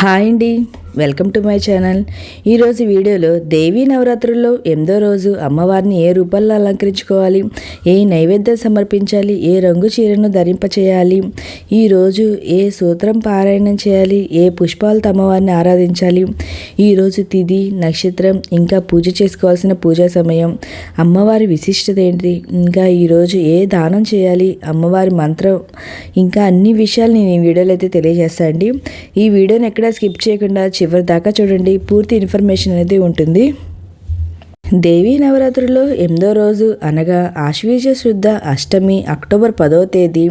Hi అండి, welcome to my channel. ఈరోజు వీడియోలో దేవీ నవరాత్రుల్లో 8వ రోజు అమ్మవారిని ఏ రూపంలో అలంకరించుకోవాలి, ఏ నైవేద్యం సమర్పించాలి, ఏ రంగు చీరను ధరింపచేయాలి, ఈరోజు ఏ సూత్రం పారాయణం చేయాలి, ఏ పుష్పాలతో అమ్మవారిని ఆరాధించాలి, ఈరోజు తిథి నక్షత్రం, ఇంకా పూజ చేసుకోవాల్సిన పూజా సమయం, అమ్మవారి విశిష్టత ఏంటి, ఇంకా ఈరోజు ఏ దానం చేయాలి, అమ్మవారి మంత్రం, ఇంకా అన్ని విషయాలు నేను ఈ వీడియోలో అయితే తెలియజేస్తాను అండి. ఈ వీడియోని ఎక్కడా స్కిప్ చేయకుండా చివరి దాకా చూడండి, పూర్తి ఇన్ఫర్మేషన్ అనేది ఉంటుంది. దేవీ నవరాత్రుల్లో 8వ రోజు అనగా ఆశ్వీజ శుద్ధ అష్టమి అక్టోబర్ 10వ తేదీ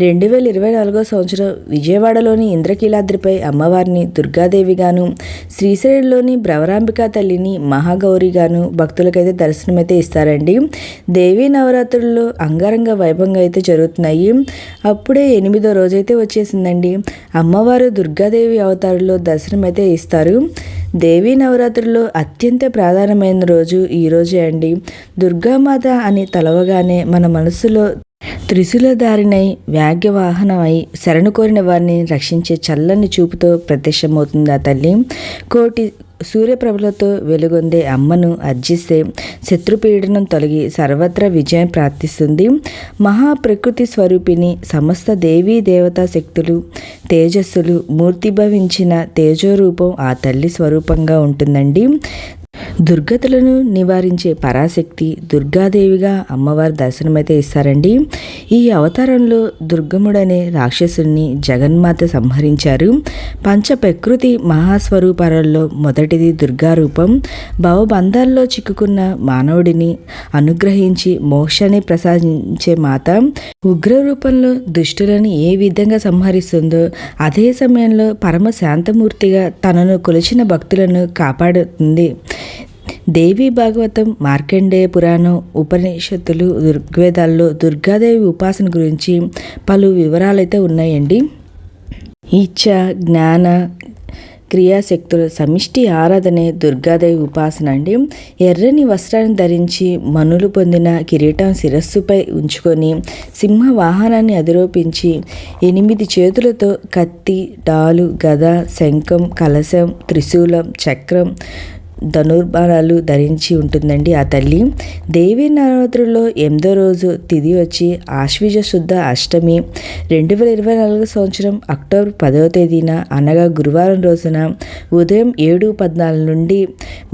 2024 సంవత్సరం విజయవాడలోని ఇంద్రకీలాద్రిపై అమ్మవారిని దుర్గాదేవిగాను, శ్రీశైలంలోని భ్రవరాంబికా తల్లిని మహాగౌరిగాను భక్తులకైతే దర్శనమైతే ఇస్తారండి. దేవీ నవరాత్రుల్లో అంగరంగ వైభవంగా అయితే జరుగుతున్నాయి. అప్పుడే 8వ రోజు అయితే వచ్చేసిందండి. అమ్మవారు దుర్గాదేవి అవతారంలో దర్శనం అయితే ఇస్తారు. దేవీ నవరాత్రుల్లో అత్యంత ప్రాధాన్యమైన రోజు ఈ రోజే అండి. దుర్గామాత అని తలవగానే మన మనసులో త్రిశూలధారినై వ్యాఘ్యవాహనమై శరణు కోరిన వారిని రక్షించే చల్లని చూపుతో ప్రత్యక్షమవుతుంది ఆ తల్లి. కోటి సూర్యప్రభలతో వెలుగొందే అమ్మను అర్జిస్తే శత్రుపీడనం తొలగి సర్వత్రా విజయం ప్రార్థిస్తుంది. మహాప్రకృతి స్వరూపిణి సమస్త దేవీ దేవతా శక్తులు తేజస్సులు మూర్తిభవించిన తేజోరూపం ఆ తల్లి స్వరూపంగా ఉంటుందండి. దుర్గతులను నివారించే పరాశక్తి దుర్గాదేవిగా అమ్మవారి దర్శనమైతే ఇస్తారండి. ఈ అవతారంలో దుర్గముడనే రాక్షసుని జగన్మాత సంహరించారు. పంచ ప్రకృతి మహాస్వరూపాలలో మొదటిది దుర్గారూపం. భవబంధాల్లో చిక్కుకున్న మానవుడిని అనుగ్రహించి మోక్షాన్ని ప్రసాదించే మాత. ఉగ్ర రూపంలో దుష్టులను ఏ విధంగా సంహరిస్తుందో అదే సమయంలో పరమ శాంతమూర్తిగా తనను కొలిచిన భక్తులను కాపాడుతుంది. దేవి భాగవతం, మార్కండేయ పురాణం, ఉపనిషత్తులు, ఋగ్వేదాల్లో దుర్గాదేవి ఉపాసన గురించి పలు వివరాలైతే ఉన్నాయండి. ఇచ్ఛ జ్ఞాన క్రియాశక్తుల సమిష్టి ఆరాధనే దుర్గాదేవి ఉపాసన అండి. ఎర్రని వస్త్రాన్ని ధరించి మనులు పొందిన కిరీటం శిరస్సుపై ఉంచుకొని సింహ వాహనాన్ని అధిరోపించి 8 చేతులతో కత్తి, డాలు, గద, శంఖం, కలశం, త్రిశూలం, చక్రం, ధనుర్బాణాలు ధరించి ఉంటుందండి ఆ తల్లి. దేవీ నవరాత్రుల్లో 8వ రోజు తిథి వచ్చి ఆశ్వీజ శుద్ధ అష్టమి 2024 సంవత్సరం అక్టోబర్ 10వ తేదీన అనగా గురువారం రోజున ఉదయం 7:14 నుండి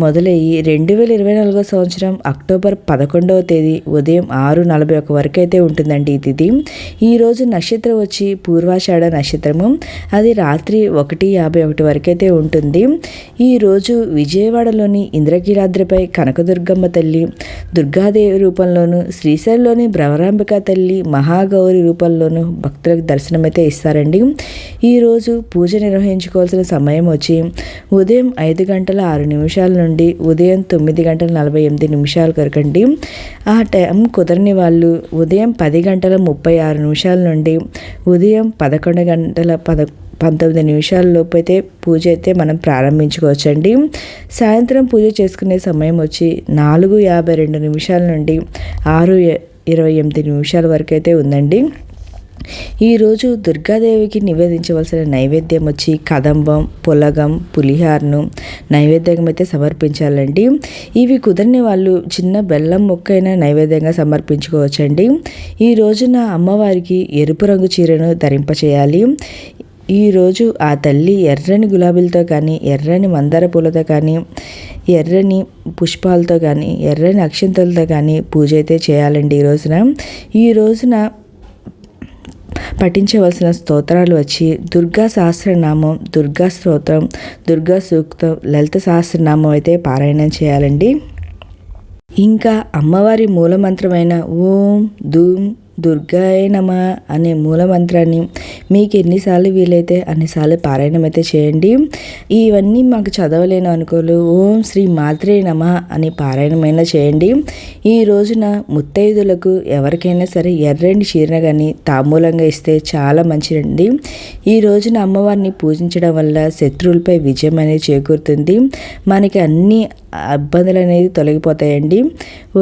మొదలయ్యి 2024 సంవత్సరం అక్టోబర్ 11వ తేదీ ఉదయం 6:41 వరకు అయితే ఉంటుందండి ఈ తిథి. ఈరోజు నక్షత్రం వచ్చి పూర్వాషాఢ నక్షత్రము, అది రాత్రి 1:51 వరకు అయితే ఉంటుంది. ఈరోజు విజయవాడలోని ఇంద్రకీలాద్రిపై కనకదుర్గమ్మ తల్లి దుర్గాదేవి రూపంలోను, శ్రీశైలంలోని భ్రవరాంబికా తల్లి మహాగౌరి రూపంలోను భక్తులకు దర్శనమైతే ఇస్తారండి. ఈరోజు పూజ నిర్వహించుకోవాల్సిన సమయం వచ్చి ఉదయం 5:06 నుండి ఉదయం 9:48 వరకండి. ఆ టైం కుదరని వాళ్ళు ఉదయం 10:36 నుండి ఉదయం 11:19 లోపు అయితే పూజ అయితే మనం ప్రారంభించుకోవచ్చండి. సాయంత్రం పూజ చేసుకునే సమయం వచ్చి 4:52 నుండి 6:28 వరకు అయితే ఉందండి. ఈరోజు దుర్గాదేవికి నివేదించవలసిన నైవేద్యం వచ్చి కదంబం, పులగం, పులిహారను నైవేద్యం అయితే సమర్పించాలండి. ఇవి కుదరని వాళ్ళు చిన్న బెల్లం ముక్కైనా నైవేద్యంగా సమర్పించుకోవచ్చండి. ఈ రోజున అమ్మవారికి ఎరుపు రంగు చీరను ధరింపచేయాలి. ఈరోజు ఆ తల్లి ఎర్రని గులాబీలతో కానీ, ఎర్రని మందార పూలతో కానీ, ఎర్రని పుష్పాలతో కానీ, ఎర్రని అక్షంతలతో కానీ పూజ అయితే చేయాలండి. ఈ రోజున పఠించవలసిన స్తోత్రాలు వచ్చి దుర్గా సహస్రనామం, దుర్గా స్తోత్రం, దుర్గా సూక్తం, లలిత సహస్రనామం అయితే పారాయణం చేయాలండి. ఇంకా అమ్మవారి మూలమంత్రమైన ఓం ధూమ్ దుర్గాయ నమ అనే మూలమంత్రాన్ని మీకు ఎన్నిసార్లు వీలైతే అన్నిసార్లు పారాయణం అయితే చేయండి. ఇవన్నీ మాకు చదవలేను అనుకోలు ఓం శ్రీ మాత్రే నమ అని పారాయణమైనా చేయండి. ఈ రోజున ముత్తైదులకు ఎవరికైనా సరే ఎర్రని చీరన కానీ తాంబూలంగా ఇస్తే చాలా మంచిదండి. ఈ రోజున అమ్మవారిని పూజించడం వల్ల శత్రువులపై విజయం అనేది చేకూరుతుంది. మనకి అన్ని ఇబ్బందులు అనేది తొలగిపోతాయండి.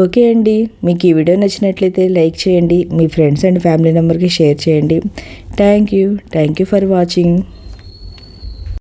ఓకే అండి, మీకు ఈ వీడియో నచ్చినట్లయితే లైక్ చేయండి, మీ ఫ్రెండ్స్ అండ్ ఫ్యామిలీ మెంబర్కి షేర్ చేయండి. Thank you for watching.